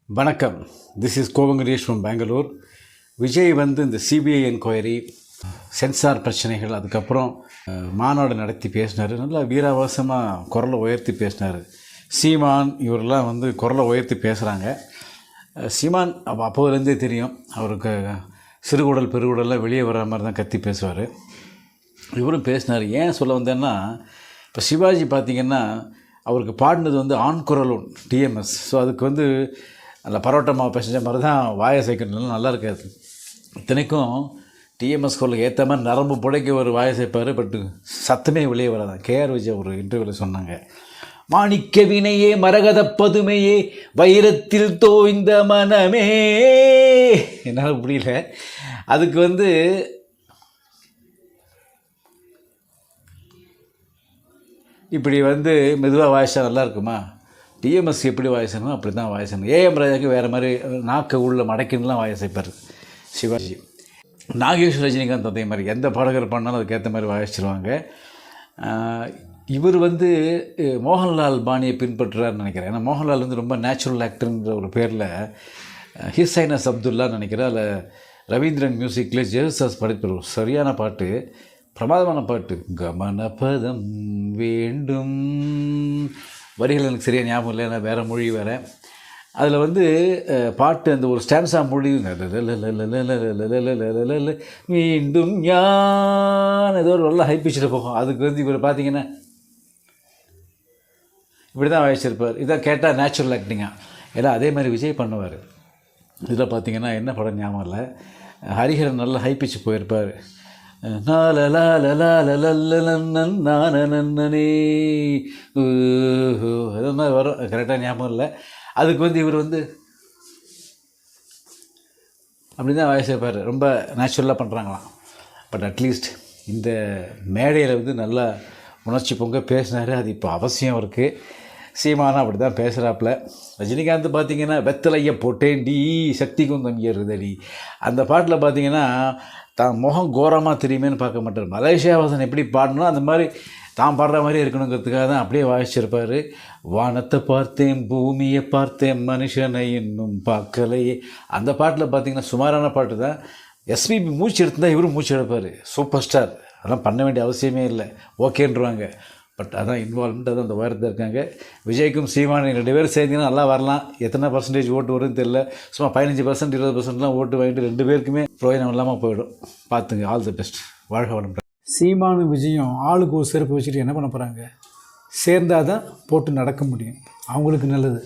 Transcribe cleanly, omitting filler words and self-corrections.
வணக்கம். This is கோவங்கரேஷ் from Bangalore. Vijay இந்த சிபிஐ என்கொயரி, சென்சார் பிரச்சனைகள், அதுக்கப்புறம் மாநாடு நடத்தி பேசினார். நல்லா வீராவாசமாக குரலை உயர்த்தி பேசினார். சீமான் இவரெல்லாம் குரலை உயர்த்தி பேசுகிறாங்க. சீமான் அப்போதுலேருந்தே தெரியும், அவருக்கு சிறுகுடல் பெருகுடலாம் வெளியே வர மாதிரி தான் கத்தி பேசுவார். இவரும் பேசினார். ஏன் சொல்ல வந்தேன்னா, இப்போ சிவாஜி பார்த்திங்கன்னா அவருக்கு பாடினது ஆண் குரலும் டிஎம்எஸ். ஸோ அதுக்கு அந்த பரோட்டா மாவு பேசஞ்ச மாதிரி தான் வாயை சேர்க்கணும், நல்லா இருக்காது. இத்தனைக்கும் டிஎம்எஸ் குரலுக்கு ஏற்ற மாதிரி நரம்பு புடைக்க ஒரு வாயை சேர்ப்பார், பட் சத்தமே வெளியே வராதான். கேஆர் விஜய் ஒரு இன்டர்வியூவில் சொன்னாங்க, மாணிக்க வினையே மரகத பதுமையே வைரத்தில் தோய்ந்த மனமே. என்னால் முடியல. அதுக்கு இப்படி மெதுவாக வாய்ஸாக நல்லா இருக்குமா? டிஎம்எஸ் எப்படி வாய்ஸணும் அப்படி தான் வாய்ஸணும். ஏஎம் ராஜாவுக்கு வேறு மாதிரி நாக்கு உள்ள மடக்கின்லாம் வாய்ஸைப்பார் சிவாஜி. நாகேஷ் ரஜினிகாந்த் அதே மாதிரி எந்த பாடகர் பண்ணாலும் அதுக்கேற்ற மாதிரி வாய்ச்சிருவாங்க. இவர் மோகன்லால் பாணியை பின்பற்றுறாருன்னு நினைக்கிறேன். ஏன்னா மோகன்லால் ரொம்ப நேச்சுரல் ஆக்டர்ன்ற ஒரு பேரில் ஹிஸ் ஹைனஸ் அப்துல்லான்னு நினைக்கிறேன். அதில் ரவீந்திரன் மியூசிக்கில் ஜெயசுதாஸ் படைப்பில் ஒரு சரியான பாட்டு, பிரமாதமான பாட்டு, கமனபதம் வேண்டும். வரிகள் எனக்கு சரியாக ஞாபகம் இல்லை, ஏன்னா வேறு மொழி வேறு. அதில் பாட்டு அந்த ஒரு ஸ்டான்ஸா மொழி மீண்டும் ஞான் ஏதோ ஒரு நல்லா ஹை பிச்சில் போகும். அதுக்கு இவர் பார்த்திங்கன்னா இப்படி தான் வாய்ச்சிருப்பார். இதான் கேட்டால் நேச்சுரல் ஆக்டிங்காக. ஏன்னா அதே மாதிரி விஜய் பண்ணுவார். இதில் பார்த்திங்கன்னா என்ன படம் ஞாபகம் இல்லை, ஹரிஹரன் நல்லா ஹை பிச்சு போயிருப்பார். நானே அது மாதிரி வரும், கரெக்டாக ஞாபகம் இல்லை. அதுக்கு இவர் அப்படி தான் வாய்ச்சிருப்பார். ரொம்ப நேச்சுரலாக பண்ணுறாங்களாம். பட் அட்லீஸ்ட் இந்த மேடையில் நல்லா உணர்ச்சி பொங்க பேசினார். அது இப்போ அவசியம் இருக்குது. சீமானா அப்படி தான் பேசுகிறாப்புல. ரஜினிகாந்த் பார்த்திங்கன்னா வெத்தலைய போட்டேன்டி சக்தி குந்தம் ஏறுதடி, அந்த பாட்டில் பார்த்திங்கன்னா தான் முகம் கோரமாக தெரியுமேன்னு பார்க்க மாட்டார். மலேசியா வாசன் எப்படி பாடணும் அந்த மாதிரி தான் பாடுற மாதிரி இருக்கணுங்கிறதுக்காக தான் அப்படியே வாய்ச்சிருப்பார். வானத்தை பார்த்தேன், பூமியை பார்த்தேன், மனுஷனை இன்னும் பார்க்கலையே, அந்த பாட்டில் பார்த்திங்கன்னா சுமாரான பாட்டு தான். எஸ்பிபி மூச்சு எடுத்துதான் இவரும் மூச்சு எடுப்பார். சூப்பர் ஸ்டார், அதெல்லாம் பண்ண வேண்டிய அவசியமே இல்லை, ஓகேன்றுவாங்க. பட் அதான் இன்வால்வ்மெண்ட், அதான் அந்த உயரத்தில் இருக்காங்க. விஜய்க்கும் சீமான் 2 பேரும் சேர்ந்தீங்கன்னா நல்லா வரலாம். எத்தனை பர்சன்டேஜ் ஓட்டு வரும்னு தெரியல. சும்மா 15% 20%லாம் ஓட்டு வாங்கிட்டு 2 பேருக்குமே பிரயோஜனம் இல்லாமல் போயிடும். பார்த்துங்க. All the best. வாழ்க வளமுடன். சீமானும் விஜயும் ஆளுக்கு ஒரு செருப்பு வச்சுட்டு என்ன பண்ண போகிறாங்க? சேர்ந்தால் தான் போட்டு நடக்க முடியும், அவங்களுக்கு நல்லது.